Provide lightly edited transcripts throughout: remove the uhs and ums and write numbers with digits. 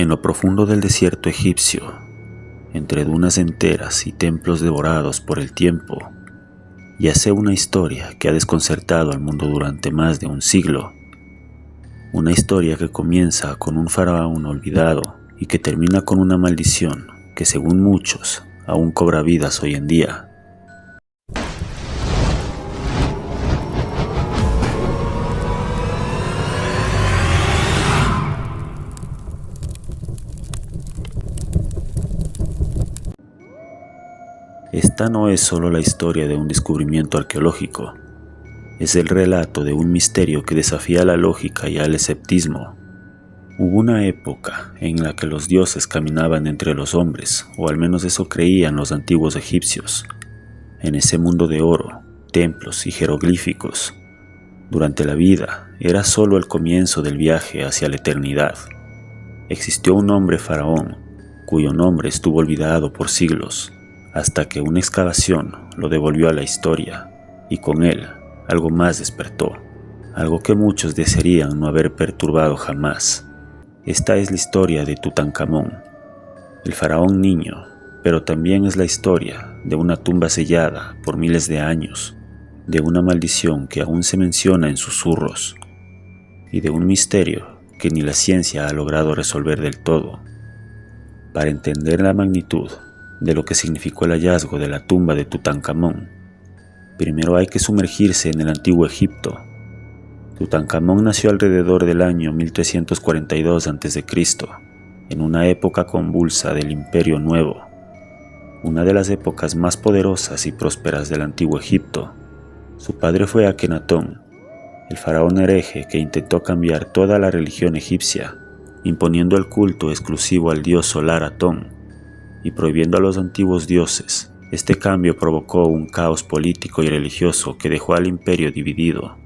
En lo profundo del desierto egipcio, entre dunas enteras y templos devorados por el tiempo, yace una historia que ha desconcertado al mundo durante más de un siglo. Una historia que comienza con un faraón olvidado y que termina con una maldición que, según muchos, aún cobra vidas hoy en día. Esta no es solo la historia de un descubrimiento arqueológico, es el relato de un misterio que desafía la lógica y al escepticismo. Hubo una época en la que los dioses caminaban entre los hombres, o al menos eso creían los antiguos egipcios. En ese mundo de oro, templos y jeroglíficos, durante la vida era solo el comienzo del viaje hacia la eternidad. Existió un hombre faraón, cuyo nombre estuvo olvidado por siglos, hasta que una excavación lo devolvió a la historia, y con él algo más despertó, algo que muchos desearían no haber perturbado jamás. Esta es la historia de Tutankamón, el faraón niño, pero también es la historia de una tumba sellada por miles de años, de una maldición que aún se menciona en susurros, y de un misterio que ni la ciencia ha logrado resolver del todo. Para entender la magnitud de lo que significó el hallazgo de la tumba de Tutankamón, primero hay que sumergirse en el antiguo Egipto. Tutankamón nació alrededor del año 1342 a.C., en una época convulsa del Imperio Nuevo, una de las épocas más poderosas y prósperas del antiguo Egipto. Su padre fue Akenatón, el faraón hereje que intentó cambiar toda la religión egipcia, imponiendo el culto exclusivo al dios solar Atón y prohibiendo a los antiguos dioses. Este cambio provocó un caos político y religioso que dejó al imperio dividido.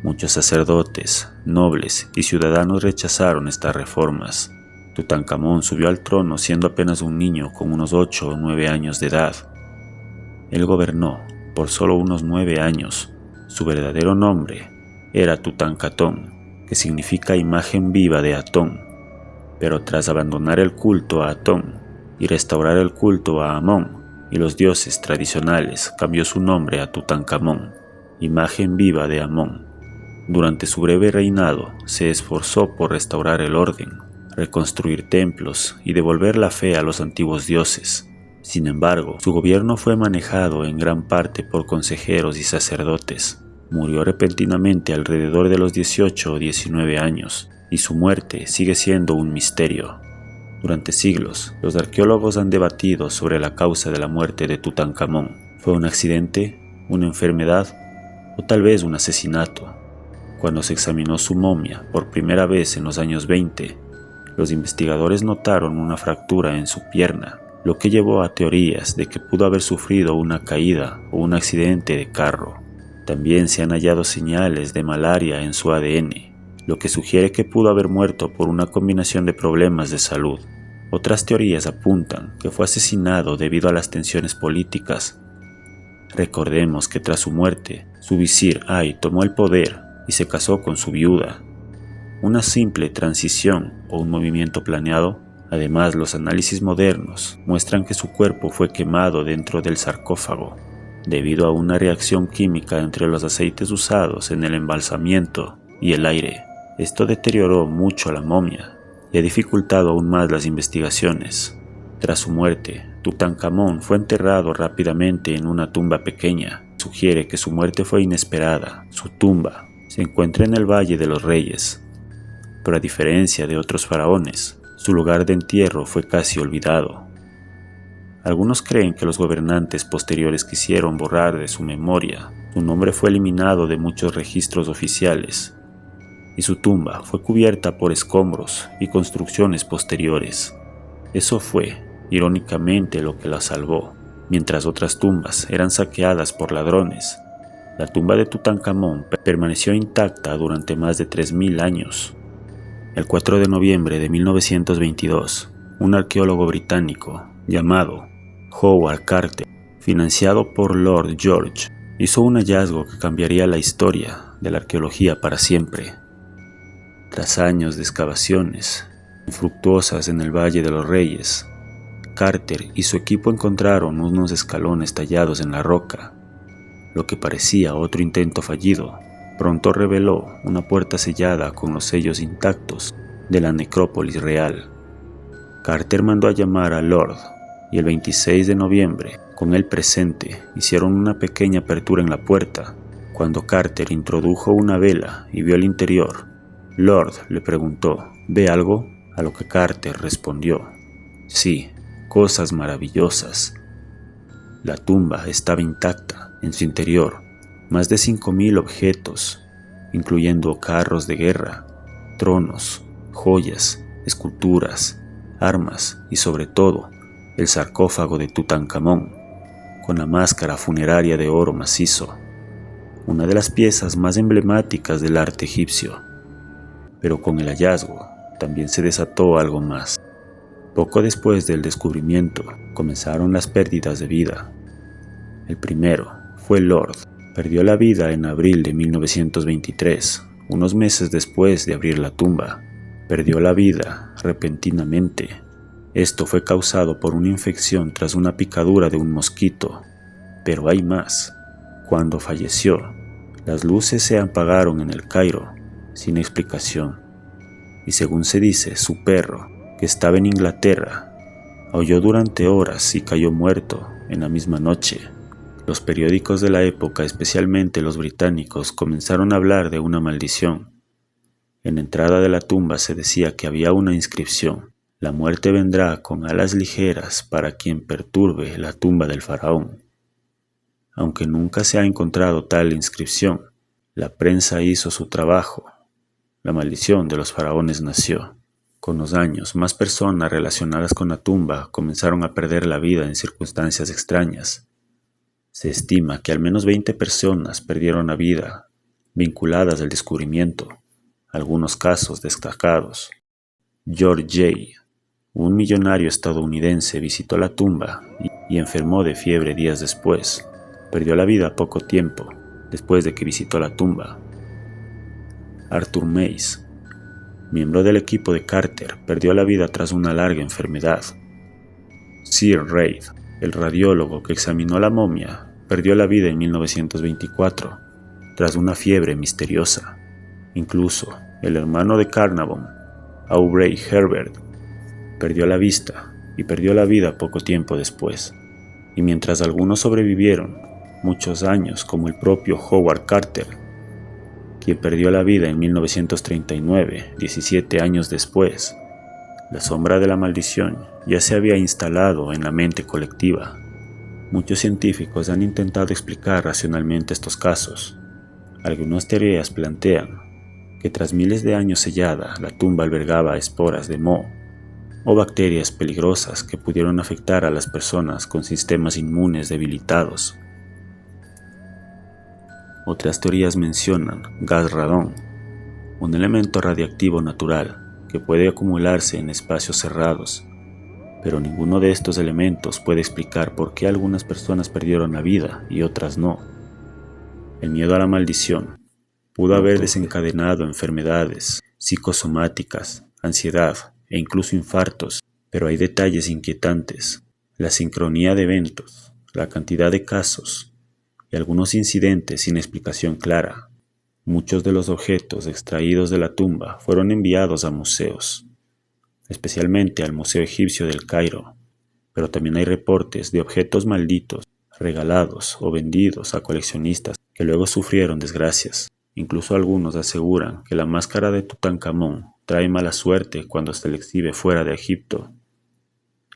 Muchos sacerdotes, nobles y ciudadanos rechazaron estas reformas. Tutankamón subió al trono siendo apenas un niño con unos 8 o 9 años de edad. Él gobernó por solo unos 9 años. Su verdadero nombre era Tutankatón, que significa imagen viva de Atón. Pero tras abandonar el culto a Atón y restaurar el culto a Amón y los dioses tradicionales, cambió su nombre a Tutankamón, imagen viva de Amón. Durante su breve reinado se esforzó por restaurar el orden, reconstruir templos y devolver la fe a los antiguos dioses. Sin embargo, su gobierno fue manejado en gran parte por consejeros y sacerdotes. Murió repentinamente alrededor de los 18 o 19 años, y su muerte sigue siendo un misterio. Durante siglos, los arqueólogos han debatido sobre la causa de la muerte de Tutankamón. ¿Fue un accidente, una enfermedad o tal vez un asesinato? Cuando se examinó su momia por primera vez en los años 20, los investigadores notaron una fractura en su pierna, lo que llevó a teorías de que pudo haber sufrido una caída o un accidente de carro. También se han hallado señales de malaria en su ADN, lo que sugiere que pudo haber muerto por una combinación de problemas de salud. Otras teorías apuntan que fue asesinado debido a las tensiones políticas. Recordemos que tras su muerte, su visir Ay tomó el poder y se casó con su viuda. Una simple transición o un movimiento planeado. Además, los análisis modernos muestran que su cuerpo fue quemado dentro del sarcófago, debido a una reacción química entre los aceites usados en el embalsamiento y el aire. Esto deterioró mucho la momia y ha dificultado aún más las investigaciones. Tras su muerte, Tutankamón fue enterrado rápidamente en una tumba pequeña. Sugiere que su muerte fue inesperada. Su tumba se encuentra en el Valle de los Reyes, pero a diferencia de otros faraones, su lugar de entierro fue casi olvidado. Algunos creen que los gobernantes posteriores quisieron borrar de su memoria. Su nombre fue eliminado de muchos registros oficiales, y su tumba fue cubierta por escombros y construcciones posteriores. Eso fue, irónicamente, lo que la salvó. Mientras otras tumbas eran saqueadas por ladrones, la tumba de Tutankamón permaneció intacta durante más de 3000 años. El 4 de noviembre de 1922, un arqueólogo británico llamado Howard Carter, financiado por Lord George, hizo un hallazgo que cambiaría la historia de la arqueología para siempre. Tras años de excavaciones, infructuosas en el Valle de los Reyes, Carter y su equipo encontraron unos escalones tallados en la roca. Lo que parecía otro intento fallido, pronto reveló una puerta sellada con los sellos intactos de la necrópolis real. Carter mandó a llamar a Lord y el 26 de noviembre, con él presente, hicieron una pequeña apertura en la puerta. Cuando Carter introdujo una vela y vio el interior, Lord le preguntó, ¿ve algo? A lo que Carter respondió, sí, cosas maravillosas. La tumba estaba intacta. En su interior, más de 5.000 objetos, incluyendo carros de guerra, tronos, joyas, esculturas, armas y sobre todo, el sarcófago de Tutankamón, con la máscara funeraria de oro macizo, una de las piezas más emblemáticas del arte egipcio. Pero con el hallazgo también se desató algo más. Poco después del descubrimiento, comenzaron las pérdidas de vida. El primero fue Lord. Perdió la vida en abril de 1923, unos meses después de abrir la tumba. Perdió la vida repentinamente. Esto fue causado por una infección tras una picadura de un mosquito. Pero hay más. Cuando falleció, las luces se apagaron en el Cairo, sin explicación. Y según se dice, su perro, que estaba en Inglaterra, aulló durante horas y cayó muerto en la misma noche. Los periódicos de la época, especialmente los británicos, comenzaron a hablar de una maldición. En la entrada de la tumba se decía que había una inscripción: la muerte vendrá con alas ligeras para quien perturbe la tumba del faraón. Aunque nunca se ha encontrado tal inscripción, la prensa hizo su trabajo. La maldición de los faraones nació. Con los años, más personas relacionadas con la tumba comenzaron a perder la vida en circunstancias extrañas. Se estima que al menos 20 personas perdieron la vida vinculadas al descubrimiento. Algunos casos destacados. George Jay, un millonario estadounidense, visitó la tumba y enfermó de fiebre días después. Perdió la vida poco tiempo después de que visitó la tumba. Arthur Mace, miembro del equipo de Carter, perdió la vida tras una larga enfermedad. Sir Reid, el radiólogo que examinó la momia, perdió la vida en 1924 tras una fiebre misteriosa. Incluso el hermano de Carnarvon, Aubrey Herbert, perdió la vista y perdió la vida poco tiempo después. Y mientras algunos sobrevivieron muchos años, como el propio Howard Carter, quien perdió la vida en 1939, 17 años después, la sombra de la maldición ya se había instalado en la mente colectiva. Muchos científicos han intentado explicar racionalmente estos casos. Algunas teorías plantean que tras miles de años sellada, la tumba albergaba esporas de moho o bacterias peligrosas que pudieron afectar a las personas con sistemas inmunes debilitados. Otras teorías mencionan gas radón, un elemento radiactivo natural que puede acumularse en espacios cerrados, pero ninguno de estos elementos puede explicar por qué algunas personas perdieron la vida y otras no. El miedo a la maldición pudo haber desencadenado enfermedades psicosomáticas, ansiedad e incluso infartos, pero hay detalles inquietantes: la sincronía de eventos, la cantidad de casos y algunos incidentes sin explicación clara. Muchos de los objetos extraídos de la tumba fueron enviados a museos, especialmente al Museo Egipcio del Cairo, pero también hay reportes de objetos malditos, regalados o vendidos a coleccionistas que luego sufrieron desgracias. Incluso algunos aseguran que la máscara de Tutankamón trae mala suerte cuando se le exhibe fuera de Egipto.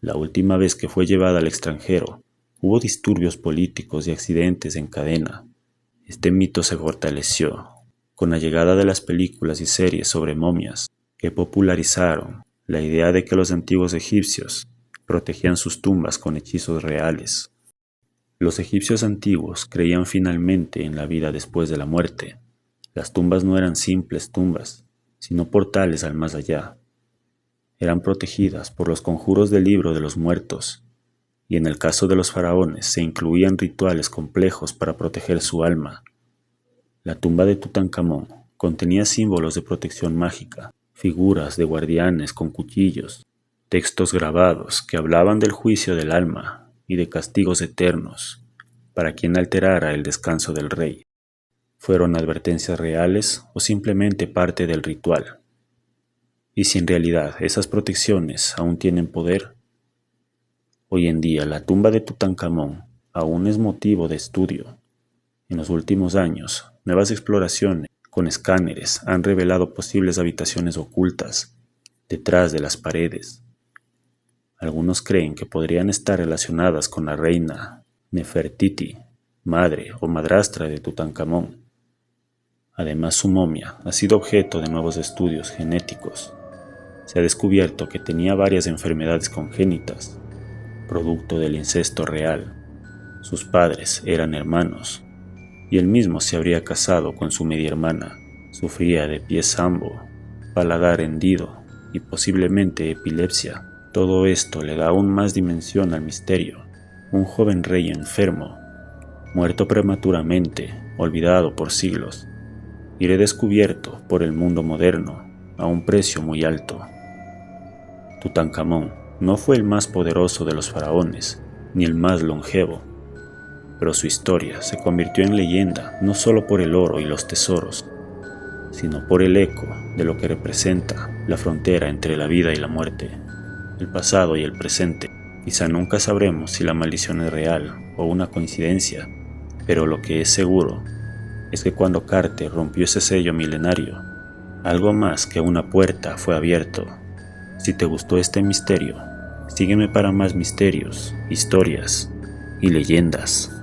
La última vez que fue llevada al extranjero, hubo disturbios políticos y accidentes en cadena. Este mito se fortaleció con la llegada de las películas y series sobre momias, que popularizaron la idea de que los antiguos egipcios protegían sus tumbas con hechizos reales. Los egipcios antiguos creían finalmente en la vida después de la muerte. Las tumbas no eran simples tumbas, sino portales al más allá. Eran protegidas por los conjuros del libro de los muertos, y en el caso de los faraones se incluían rituales complejos para proteger su alma. La tumba de Tutankamón contenía símbolos de protección mágica, figuras de guardianes con cuchillos, textos grabados que hablaban del juicio del alma y de castigos eternos para quien alterara el descanso del rey. ¿Fueron advertencias reales o simplemente parte del ritual? Y si en realidad esas protecciones aún tienen poder, hoy en día la tumba de Tutankamón aún es motivo de estudio. En los últimos años, nuevas exploraciones con escáneres han revelado posibles habitaciones ocultas detrás de las paredes. Algunos creen que podrían estar relacionadas con la reina Nefertiti, madre o madrastra de Tutankamón. Además, su momia ha sido objeto de nuevos estudios genéticos. Se ha descubierto que tenía varias enfermedades congénitas, producto del incesto real. Sus padres eran hermanos, y él mismo se habría casado con su media hermana. Sufría de pie sambo, paladar hendido y posiblemente epilepsia. Todo esto le da aún más dimensión al misterio. Un joven rey enfermo, muerto prematuramente, olvidado por siglos, y redescubierto por el mundo moderno a un precio muy alto. Tutankamón no fue el más poderoso de los faraones, ni el más longevo, pero su historia se convirtió en leyenda no solo por el oro y los tesoros, sino por el eco de lo que representa la frontera entre la vida y la muerte, el pasado y el presente. Quizá nunca sabremos si la maldición es real o una coincidencia, pero lo que es seguro es que cuando Carter rompió ese sello milenario, algo más que una puerta fue abierto. Si te gustó este misterio, sígueme para más misterios, historias y leyendas.